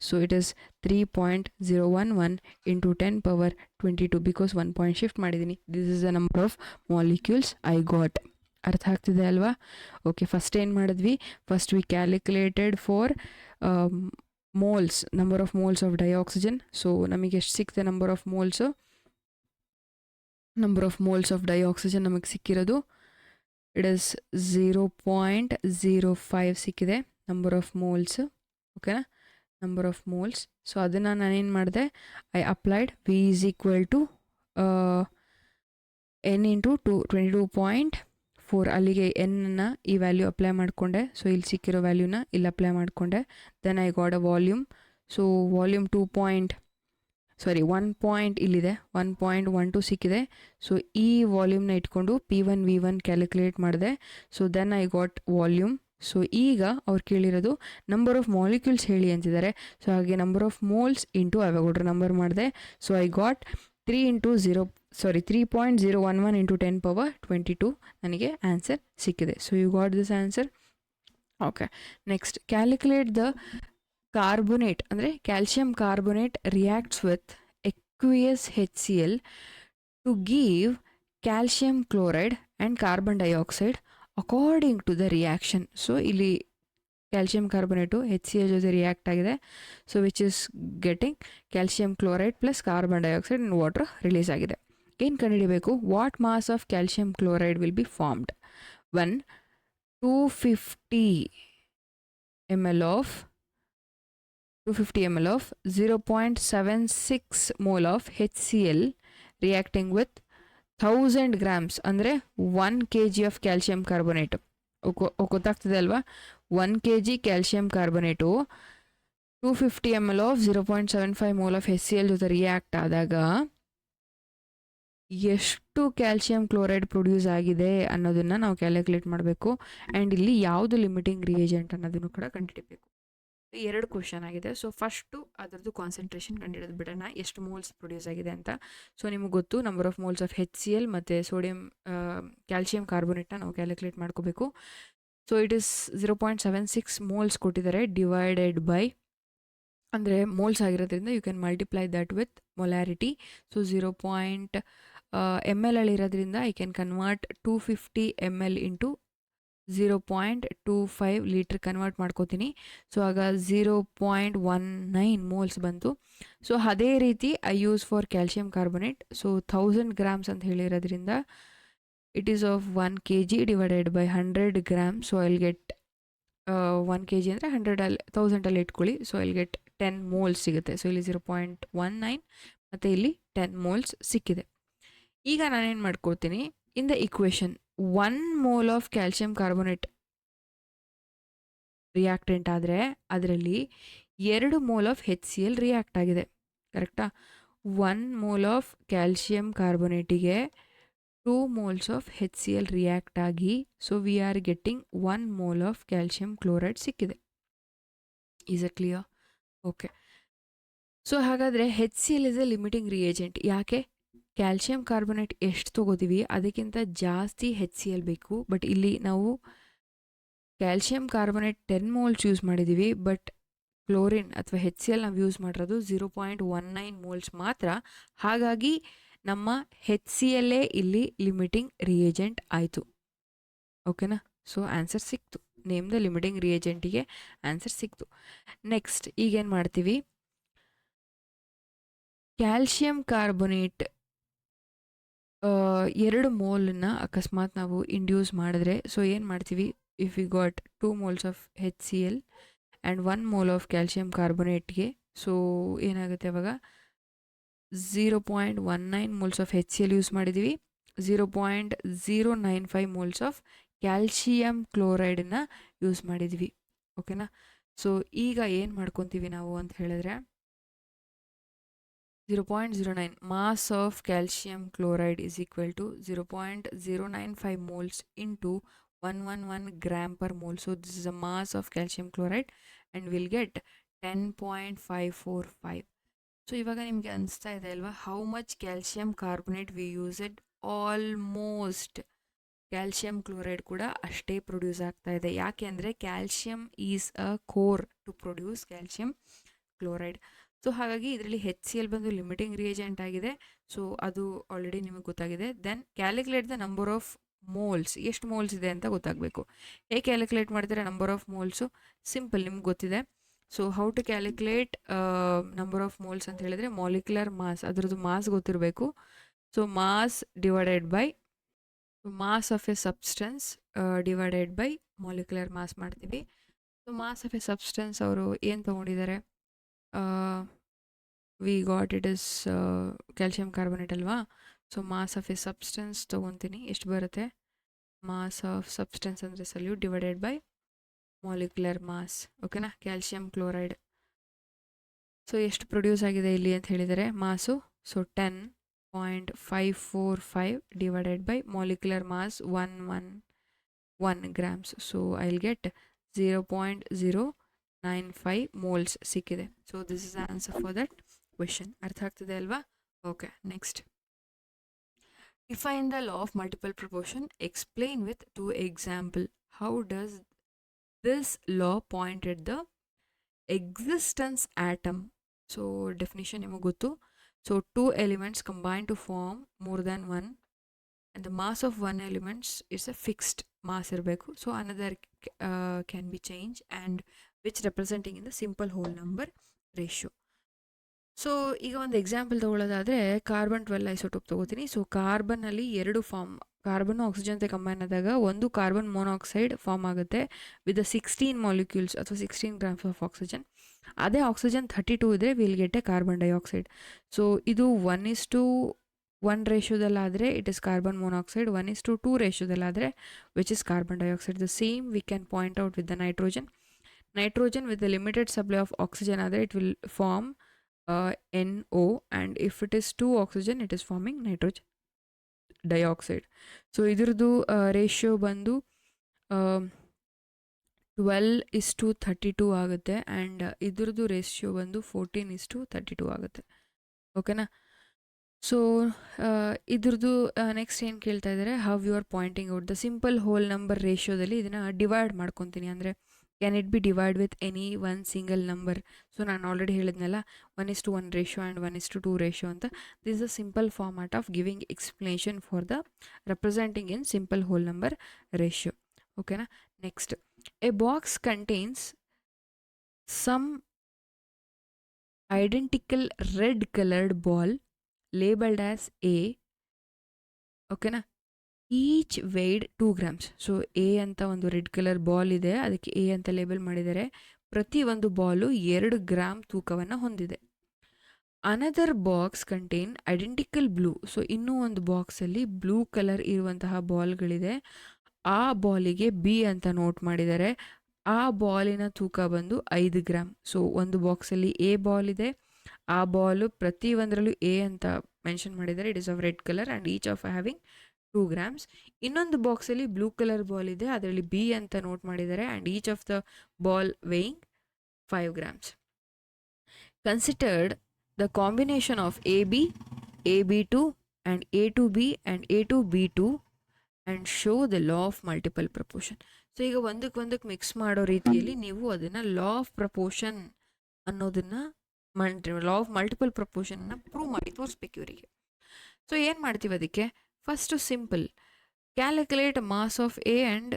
so it is 3.011 into 10 power 22, because 1 point shift ಮಾಡಿದ್ದೀನಿ. This is the number of molecules I got. ಅರ್ಥ ಆಗ್ತಿದೆ ಅಲ್ವಾ? ಓಕೆ, ಫಸ್ಟ್ ಏನು ಮಾಡಿದ್ವಿ? First we calculated for moles, number of moles of dioxygen. So ನಮಗೆ ಎಷ್ಟು ಸಿಕ್ಕಿದೆ number of moles? Number of moles of dioxygen ನಮಗೆ ಸಿಕ್ಕಿರೋದು ಇಟ್ ಇಸ್ 0.05 ಸಿಕ್ಕಿದೆ ನಂಬರ್ ಆಫ್ ಮೋಲ್ಸ್. ಓಕೆನಾ, ನಂಬರ್ ಆಫ್ ಮೋಲ್ಸ್. ಸೊ ಅದನ್ನು ನಾನೇನು ಮಾಡಿದೆ? I applied V is equal to n into 22.4 ಅಲ್ಲಿಗೆ ಎನ್ನ ಈ ವ್ಯಾಲ್ಯೂ ಅಪ್ಲೈ ಮಾಡಿಕೊಂಡೆ. ಸೊ ಇಲ್ಲಿ ಸಿಕ್ಕಿರೋ ವ್ಯಾಲ್ಯೂನ ಇಲ್ಲಿ ಅಪ್ಲೈ ಮಾಡಿಕೊಂಡೆ. Then I got a volume. So volume 1 ಇಲ್ಲಿದೆ 1.12 ಸಿಕ್ಕಿದೆ. ಸೊ ಈ ವಾಲ್ಯೂಮ್ನ ಇಟ್ಕೊಂಡು P1 V1 ಕ್ಯಾಲ್ಕುಲೇಟ್ ಮಾಡಿದೆ. So then I got volume. ಸೊ ಈಗ ಅವ್ರು ಕೇಳಿರೋದು ನಂಬರ್ ಆಫ್ ಮಾಲಿಕ್ಯೂಲ್ಸ್ ಹೇಳಿ ಅಂತಿದ್ದಾರೆ. ಸೊ ಹಾಗೆ number of moles into Avogadro number ಮಾಡಿದೆ. So I got 3.011 into 10 power 22 ನನಗೆ ಆನ್ಸರ್ ಸಿಕ್ಕಿದೆ. So you got this answer. Okay, next calculate the carbonate ಅಂದರೆ calcium carbonate reacts with aqueous HCl to give calcium chloride and carbon dioxide according to the reaction. So ಇಲ್ಲಿ calcium carbonate HCl ಜೊತೆ react ಆಗಿದೆ. So which is getting calcium chloride plus carbon dioxide and water release ಆಗಿದೆ. ಏನು ಕಂಡುಹಿಡಿಬೇಕು? What mass of calcium chloride will be formed? 250 ml of 250 ml of 0.76 mole of HCl reacting with 1000 grams ಅಂದರೆ 1 kg of calcium carbonate. ಗೊತ್ತಾಗ್ತದೆ ಅಲ್ವಾ? 1 kg calcium carbonate 250 ml of 0.75 mole of HCl ಜೊತೆ react ಆದಾಗ ಎಷ್ಟು calcium chloride produce ಆಗಿದೆ ಅನ್ನೋದನ್ನು ನಾವು calculate ಮಾಡಬೇಕು. ಆ್ಯಂಡ್ ಇಲ್ಲಿ ಯಾವುದು ಲಿಮಿಟಿಂಗ್ ರಿಯೇಜೆಂಟ್ ಅನ್ನೋದನ್ನು ಕೂಡ ಕಂಡುಹಿಡಿಬೇಕು. 2 ಕ್ವಶನ್ ಆಗಿದೆ. ಸೊ ಫಸ್ಟು ಅದರದ್ದು ಕಾನ್ಸಂಟ್ರೇಷನ್ ಕಂಡುಹಿಡಿದು ಬಿಡೋಣ, ಎಷ್ಟು ಮೋಲ್ಸ್ ಪ್ರೊಡ್ಯೂಸ್ ಆಗಿದೆ ಅಂತ. ಸೊ ನಿಮಗೆ ಗೊತ್ತು number of moles of HCl ಮತ್ತು ಸೋಡಿಯಂ ಕ್ಯಾಲ್ಸಿಯಂ ಕಾರ್ಬೋನೇಟ್ನ ನಾವು ಕ್ಯಾಲ್ಕುಲೇಟ್ ಮಾಡ್ಕೋಬೇಕು. ಸೊ ಇಟ್ ಇಸ್ 0.76 ಮೋಲ್ಸ್ ಕೊಟ್ಟಿದ್ದಾರೆ, ಡಿವೈಡೆಡ್ ಬೈ ಅಂದರೆ ಮೋಲ್ಸ್ ಆಗಿರೋದ್ರಿಂದ you can multiply that with molarity. So 0. ml ಅಲ್ಲಿರೋದ್ರಿಂದ I can convert 250 ml into 0.25 litre convert ಮಾಡ್ಕೋತೀನಿ. ಸೊ ಆಗ 0.19 ಮೋಲ್ಸ್ ಬಂತು. ಸೊ ಅದೇ ರೀತಿ I use for calcium carbonate. So 1000 grams ಅಂತ ಹೇಳಿರೋದ್ರಿಂದ it is of 1 kg divided by 100 gram. So I'll get 1 kg ಅಂದರೆ 1000 ಇಟ್ಕೊಳ್ಳಿ. ಸೊ ಐಲ್ ಗೆಟ್ 10 ಮೋಲ್ಸ್ ಸಿಗುತ್ತೆ. ಸೊ ಇಲ್ಲಿ 0.19 ಮತ್ತು ಇಲ್ಲಿ 10 ಮೋಲ್ಸ್ ಸಿಕ್ಕಿದೆ. ಈಗ ನಾನೇನು ಮಾಡ್ಕೊಳ್ತೀನಿ, in the equation 1 mole of calcium carbonate reactant ಆದರೆ ಅದರಲ್ಲಿ 2 mole ಆಫ್ HCl ರಿಯಾಕ್ಟ್ ಆಗಿದೆ. ಕರೆಕ್ಟಾ? 1 mole ಆಫ್ ಕ್ಯಾಲ್ಸಿಯಂ ಕಾರ್ಬೋನೇಟಿಗೆ 2 moles ಆಫ್ HCl ರಿಯಾಕ್ಟ್ ಆಗಿ so we are getting 1 mole of calcium chloride ಸಿಕ್ಕಿದೆ. Is a clear? Okay. So ಹಾಗಾದರೆ HCl is a limiting reagent. ಯಾಕೆ? Calcium carbonate ಎಷ್ಟು ತೊಗೋತೀವಿ ಅದಕ್ಕಿಂತ ಜಾಸ್ತಿ HCl ಬೇಕು. ಬಟ್ ಇಲ್ಲಿ ನಾವು ಕ್ಯಾಲ್ಸಿಯಂ ಕಾರ್ಬೊನೇಟ್ 10 ಮೋಲ್ಸ್ ಯೂಸ್ ಮಾಡಿದ್ದೀವಿ, ಬಟ್ ಕ್ಲೋರಿನ್ ಅಥವಾ HCl ನಾವು ಯೂಸ್ ಮಾಡಿರೋದು 0.19 ಮೋಲ್ಸ್ ಮಾತ್ರ. ಹಾಗಾಗಿ ನಮ್ಮ HCl ಇಲ್ಲಿ ಲಿಮಿಟಿಂಗ್ ರಿಯೇಜೆಂಟ್ ಆಯಿತು. ಓಕೆನಾ? ಸೊ ಆನ್ಸರ್ ಸಿಕ್ತು. ನೇಮ್ ದ ಲಿಮಿಟಿಂಗ್ ರಿಯೇಜೆಂಟಿಗೆ ಆನ್ಸರ್ ಸಿಕ್ತು. ನೆಕ್ಸ್ಟ್ ಈಗೇನು ಮಾಡ್ತೀವಿ, ಕ್ಯಾಲ್ಸಿಯಂ ಕಾರ್ಬೊನೇಟ್ 2 ಮೋಲನ್ನ ಅಕಸ್ಮಾತ್ ನಾವು ಇಂಡ್ಯೂಸ್ ಮಾಡಿದ್ರೆ ಸೊ ಏನು ಮಾಡ್ತೀವಿ, if we got 2 moles of HCl and 1 mole of calcium ಕಾರ್ಬೊನೇಟ್ಗೆ ಸೊ ಏನಾಗುತ್ತೆ ಅವಾಗ 0.19 ಮೋಲ್ಸ್ ಆಫ್ HCl ಯೂಸ್ ಮಾಡಿದ್ದೀವಿ, 0.095 ಮೋಲ್ಸ್ ಆಫ್ ಕ್ಯಾಲ್ಸಿಯಂ ಕ್ಲೋರೈಡನ್ನ ಯೂಸ್ ಮಾಡಿದ್ವಿ. ಓಕೆನಾ? ಸೊ ಈಗ ಏನು ಮಾಡ್ಕೊತೀವಿ ನಾವು ಅಂತ ಹೇಳಿದ್ರೆ 0.09 mass of calcium chloride is equal to 0.095 moles into 111 gram per mole. So this is a mass of calcium chloride and we'll get 10.545. So ಇವಾಗ ನಿಮಗೆ ಅನಿಸ್ತಾ ಇದೆ ಅಲ್ವಾ, how much calcium carbonate we used? Almost calcium chloride ಕೂಡ ಅಷ್ಟೇ produce ಆಗ್ತಾ ಇದೆ. ಯಾಕೆ ಅಂದರೆ calcium is a core to produce calcium chloride. So ಹಾಗಾಗಿ ಇದರಲ್ಲಿ HCl ಬಂದು ಲಿಮಿಟಿಂಗ್ ರಿಯೇಜೆಂಟ್ ಆಗಿದೆ. ಸೊ ಅದು ಆಲ್ರೆಡಿ ನಿಮಗೆ ಗೊತ್ತಾಗಿದೆ. Then calculate the number of moles. ಎಷ್ಟು ಮೋಲ್ಸ್ ಇದೆ ಅಂತ ಗೊತ್ತಾಗಬೇಕು. ಹೇಗೆ ಕ್ಯಾಲ್ಕುಲೇಟ್ ಮಾಡ್ತಾರೆ ನಂಬರ್ ಆಫ್ ಮೋಲ್ಸು? ಸಿಂಪಲ್, ನಿಮ್ಗೆ ಗೊತ್ತಿದೆ. So how to calculate number of moles ಅಂತ ಹೇಳಿದರೆ ಮಾಲಿಕ್ಯುಲರ್ ಮಾಸ್, ಅದರದ್ದು ಮಾಸ್ ಗೊತ್ತಿರಬೇಕು. So mass divided by mass of a substance divided by molecular mass ಮಾಡ್ತೀವಿ. So mass of a substance ಅವರು ಏನು ತೊಗೊಂಡಿದ್ದಾರೆ, we got it is calcium carbonate ಅಲ್ವಾ. So mass of a substance ತೊಗೊತೀನಿ. ಎಷ್ಟು ಬರುತ್ತೆ? ಮಾಸ್ ಆಫ್ ಸಬ್ಸ್ಟೆನ್ಸ್ ಅಂದರೆ solute divided by molecular mass. ಓಕೆನಾ? ಕ್ಯಾಲ್ಸಿಯಂ ಕ್ಲೋರೈಡ್ ಸೊ ಎಷ್ಟು ಪ್ರೊಡ್ಯೂಸ್ ಆಗಿದೆ ಇಲ್ಲಿ ಅಂತ ಹೇಳಿದರೆ mass. So 10.545 divided by molecular mass 111 grams. So I will get 0.095 moles ಸಿಕ್ಕಿದೆ. So this is answer for that question. ಅರ್ಥ ಆಗ್ತದೆ ಅಲ್ವಾ? Okay. Next, define the law of multiple proportion. Explain with 2 example. How does this law point at the existence atom? So definition ನಿಮಗೆ ಗೊತ್ತು. So 2 elements combine to form more than one and the mass of one element is a fixed mass ಇರಬೇಕು. So another can be changed and which representing in the simple whole number ratio. So ಈಗ ಒಂದು example ತೊಗೊಳ್ಳೋದಾದರೆ carbon 12 isotope ತೊಗೋತೀನಿ. So ಕಾರ್ಬನ್ನಲ್ಲಿ 2 form, carbon oxygen ಜೊತೆ combine ಆದಾಗ ಒಂದು carbon monoxide form ಆಗುತ್ತೆ ವಿತ್ 16 ಮಾಲಿಕ್ಯೂಲ್ಸ್ ಅಥವಾ 16 ಗ್ರಾಮ್ಸ್ ಆಫ್ ಆಕ್ಸಿಜನ್. ಅದೇ ಆಕ್ಸಿಜನ್ 32 ಇದ್ದರೆ will get a carbon dioxide. So ಇದು 1:1 ರೇಷಿಯೋದಲ್ಲಾದರೆ ಇಟ್ ಇಸ್ ಕಾರ್ಬನ್ ಮೊನಾಕ್ಸೈಡ್, 1:2 ರೇಷಿಯೋದಲ್ಲಾದರೆ which is carbon dioxide. The same we can point out with the nitrogen. Nitrogen with the limited supply of oxygen ಆದರೆ it will form NO, and if it is 2 oxygen it is forming nitrogen dioxide. So ಇದ್ರದ್ದು ratio ಬಂದು 12:32 ಆಗುತ್ತೆ, and ಇದ್ರದ್ದು ratio ಬಂದು 14:32 ಆಗುತ್ತೆ. ಓಕೆನಾ? So ಇದ್ರದ್ದು next ಏನು ಕೇಳ್ತಾ ಇದ್ದಾರೆ, how you are pointing out the simple whole number ರೇಷಿಯೋದಲ್ಲಿ ಇದನ್ನು ಡಿವೈಡ್ ಮಾಡ್ಕೊತೀನಿ. ಅಂದರೆ can it be divide with any one single number? So ನಾನು ಆಲ್ರೆಡಿ ಹೇಳಿದ್ನಲ್ಲ 1:1 ರೇಷಿಯೋ ಆ್ಯಂಡ್ 1:2 ರೇಷಿಯೋ ಅಂತ. This is a simple format of giving explanation for the representing in simple whole number ratio. ಓಕೆನಾ? Next, a box contains some identical red colored ball labeled as A. ಓಕೆನಾ? Each weighed 2 grams. So A ಅಂತ ಒಂದು red colour ball ಇದೆ, ಅದಕ್ಕೆ A ಅಂತ label ಮಾಡಿದ್ದಾರೆ. ಪ್ರತಿ ಒಂದು ಬಾಲು 2 ಗ್ರಾಮ್ ತೂಕವನ್ನು ಹೊಂದಿದೆ. Another box contain identical blue. So ಇನ್ನೂ ಒಂದು ಬಾಕ್ಸಲ್ಲಿ ಬ್ಲೂ ಕಲರ್ ಇರುವಂತಹ ಬಾಲ್ಗಳಿದೆ. ಆ ಬಾಲಿಗೆ ಬಿ ಅಂತ ನೋಟ್ ಮಾಡಿದ್ದಾರೆ. ಆ ಬಾಲಿನ ತೂಕ ಬಂದು 5 ಗ್ರಾಮ್. ಸೊ ಒಂದು ಬಾಕ್ಸಲ್ಲಿ ಎ ಬಾಲ್ ಇದೆ, ಆ ಬಾಲು ಪ್ರತಿ ಒಂದರಲ್ಲೂ ಎ ಅಂತ ಮೆನ್ಷನ್ ಮಾಡಿದ್ದಾರೆ. It is of red colour and each of having 2 grams. ಇನ್ನೊಂದು ಬಾಕ್ಸಲ್ಲಿ ಬ್ಲೂ ಕಲರ್ ಬಾಲ್ ಇದೆ, ಅದರಲ್ಲಿ ಬಿ ಅಂತ ನೋಟ್ ಮಾಡಿದ್ದಾರೆ, and each of the ball weighing 5 grams. Considered the combination of AB, AB2 and A2B and A2B2 and show the law of multiple proportion. So ಈಗ ಒಂದಕ್ಕೆ mix ಮಾಡೋ ರೀತಿಯಲ್ಲಿ ನೀವು ಅದನ್ನು ಲಾ ಆಫ್ ಪ್ರಪೋರ್ಷನ್ ಅನ್ನೋದನ್ನು ಲಾ ಆಫ್ ಮಲ್ಟಿಪಲ್ ಪ್ರಪೋರ್ಷನ್ನ prove ಮಾಡಿ ತೋರಿಸ್ಬೇಕು ಇವರಿಗೆ. ಸೊ ಏನು ಮಾಡ್ತೀವಿ ಅದಕ್ಕೆ, first simple, calculate mass of A and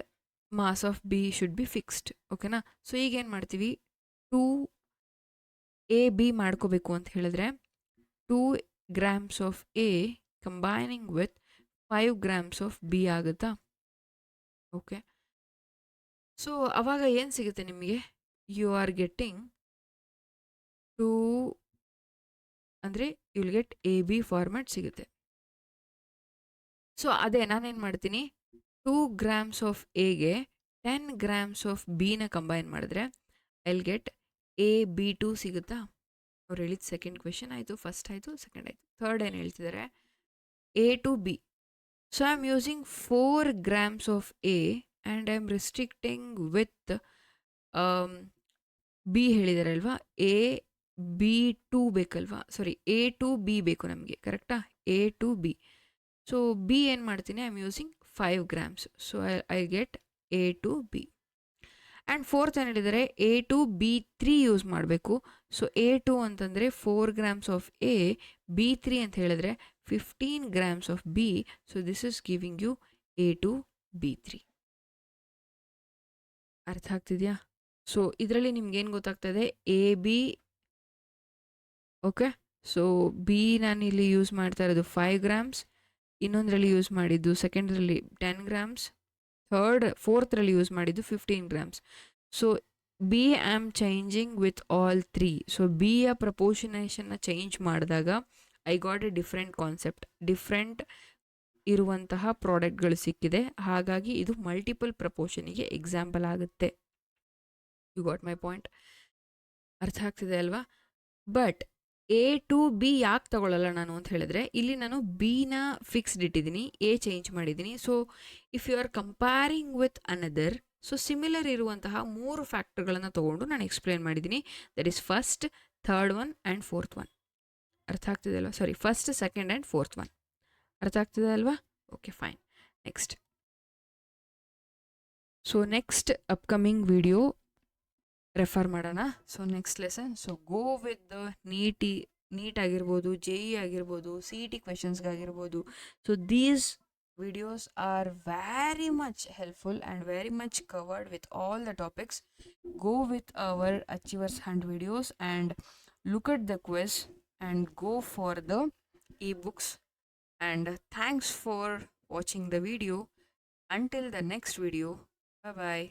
mass of B should be fixed. ಓಕೆನಾ? ಸೊ ಈಗೇನು ಮಾಡ್ತೀವಿ, 2AB ಮಾಡ್ಕೋಬೇಕು ಅಂತ ಹೇಳಿದ್ರೆ 2 grams of A combining with 5 grams of B ಆಗುತ್ತಾ? ಓಕೆ. ಸೊ ಅವಾಗ ಏನು ಸಿಗುತ್ತೆ ನಿಮಗೆ, ಯು ಆರ್ ಗೆಟ್ಟಿಂಗ್ 2 ಅಂದರೆ you will get AB format ಸಿಗುತ್ತೆ. ಸೊ ಅದೇ ನಾನೇನು ಮಾಡ್ತೀನಿ, 2 grams ಆಫ್ ಎಗೆ 10 grams ಆಫ್ ಬಿನ ಕಂಬೈನ್ ಮಾಡಿದ್ರೆ ಐ ವಿಲ್ ಗೆಟ್ AB2 ಸಿಗುತ್ತಾ? ಅವ್ರು ಹೇಳಿದ ಸೆಕೆಂಡ್ ಕ್ವೆಶನ್ ಆಯಿತು, ಫಸ್ಟ್ ಆಯಿತು, ಸೆಕೆಂಡ್ ಆಯಿತು. ಥರ್ಡ್ ಏನು ಹೇಳ್ತಿದ್ದಾರೆ, A2B. So I am using 4 grams of A and I am restricting with B ಹೇಳಿದ್ದಾರೆ ಅಲ್ವಾ, AB2 ಬೇಕಲ್ವಾ, ಸಾರಿ A2B ಬೇಕು ನಮಗೆ, ಕರೆಕ್ಟಾ? A2B. ಸೊ ಬಿ ಏನು ಮಾಡ್ತೀನಿ, I am using 5 grams. So I get A2B. And fourth ಏನು ಹೇಳಿದರೆ A2B3 ಯೂಸ್ ಮಾಡಬೇಕು. ಸೊ A2 ಅಂತಂದರೆ 4 grams ಆಫ್ ಎ, B3 ಅಂತ ಹೇಳಿದ್ರೆ 15 grams of B. So this is giving you A2B3. ಅರ್ಥ ಆಗ್ತಿದೆಯಾ? ಸೊ ಇದರಲ್ಲಿ ನಿಮ್ಗೇನು ಗೊತ್ತಾಗ್ತದೆ, AB. ಓಕೆ. ಸೊ ಬಿ ನಾನು ಇಲ್ಲಿ ಯೂಸ್ ಮಾಡ್ತಾ ಇರೋದು 5 grams, ಇನ್ನೊಂದರಲ್ಲಿ ಯೂಸ್ ಮಾಡಿದ್ದು ಸೆಕೆಂಡ್ರಲ್ಲಿ 10 grams, ಫೋರ್ತರಲ್ಲಿ ಯೂಸ್ ಮಾಡಿದ್ದು 15 grams. So B I am changing with all 3. So ಬಿಯ ಪ್ರಪೋರ್ಷನೇಷನ್ನ ಚೇಂಜ್ ಮಾಡಿದಾಗ I got a different concept, different ಇರುವಂತಹ ಪ್ರಾಡಕ್ಟ್ಗಳು ಸಿಕ್ಕಿದೆ. ಹಾಗಾಗಿ ಇದು ಮಲ್ಟಿಪಲ್ ಪ್ರಪೋರ್ಷನಿಗೆ ಎಕ್ಸಾಂಪಲ್ ಆಗುತ್ತೆ. You got my point? ಅರ್ಥ ಆಗ್ತಿದೆ ಅಲ್ವಾ? ಬಟ್ A2B ಯಾಕೆ ತಗೊಳ್ಳಲ್ಲ ನಾನು ಅಂತ ಹೇಳಿದ್ರೆ, ಇಲ್ಲಿ ನಾನು ಬಿನ ಫಿಕ್ಸ್ಡ್ ಇಟ್ಟಿದ್ದೀನಿ, ಎ ಚೇಂಜ್ ಮಾಡಿದ್ದೀನಿ. So if you are comparing with another, so similar ಇರುವಂತಹ 3 ಫ್ಯಾಕ್ಟರ್ಗಳನ್ನು ತೊಗೊಂಡು ನಾನು ಎಕ್ಸ್ಪ್ಲೇನ್ ಮಾಡಿದ್ದೀನಿ. That is first, third one and fourth one. ಅರ್ಥ ಆಗ್ತಿದೆ ಅಲ್ವಾ? Sorry, first, second and fourth one. ಅರ್ಥ ಆಗ್ತಿದೆ ಅಲ್ವಾ? Okay, fine. Next. So next upcoming video refer ಮಾಡೋಣ. So next lesson, so go with the NEET ಆಗಿರ್ಬೋದು, JE ಆಗಿರ್ಬೋದು, CET ಕ್ವೆಶನ್ಸ್ಗಾಗಿರ್ಬೋದು. So these videos are very much helpful and very much covered with all the topics. Go with our Achievers Hunt videos and look at the quiz and go for the ebooks. And thanks for watching the video. Until the next video, bye bye.